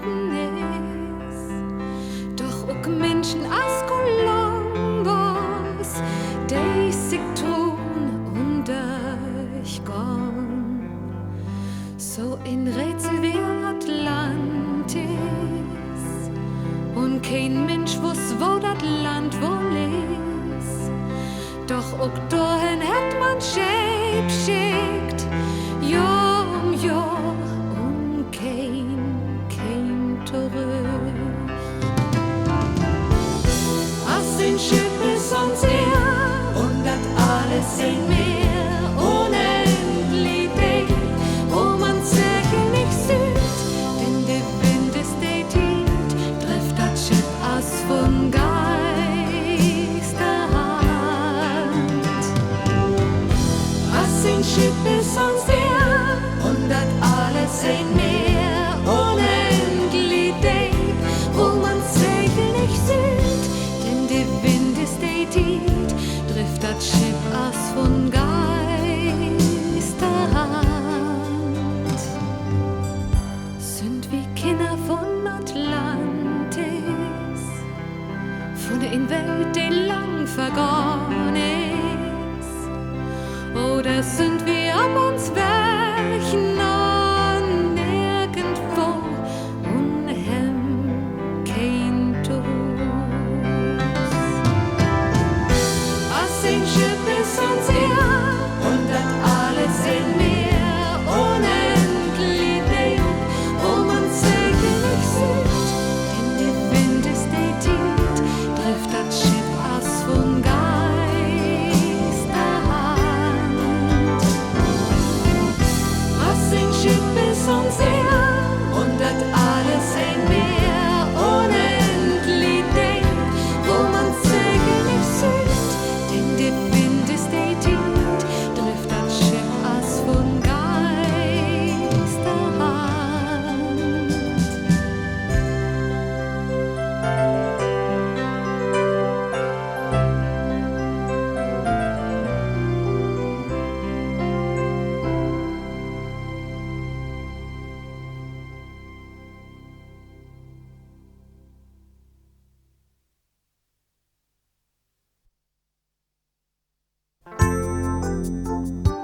Piraten ist. Doch auch Menschen als Columbus, die sich tun und durchgehen. So ein Rätsel wie Atlantis. Und kein Mensch wusste, wo das Land wohl ist. Doch auch dahin hat man Schäb schickt, Jahr um Jahr, und kein zurück. Als ein Schiff ist uns her, und das alles in Meer, unendlich dick, wo man Segel nicht sieht, denn der Wind ist der Tiet, trifft das Schiff aus von Geisterhand. Als ein Schiff ist uns her, und das alles in Meer, unendlich dick, wo man Segel nicht sieht, denn der Wind ist der Tiet, trifft das Schiff aus von Geisterhand. Sind wie Kinder von Atlantis, von der Welt, die lang vergangen ist, oder sind wir ab uns weg, noch nirgendwo, und haben kein Trost. Als ein Schiff ist uns her, und das alles in Meer, unendlich dick, wo man Segel nicht sieht, denn der Wind ist der Tiet, trifft das Schiff aus von Geisterhand. Als ein Schiff ist uns her,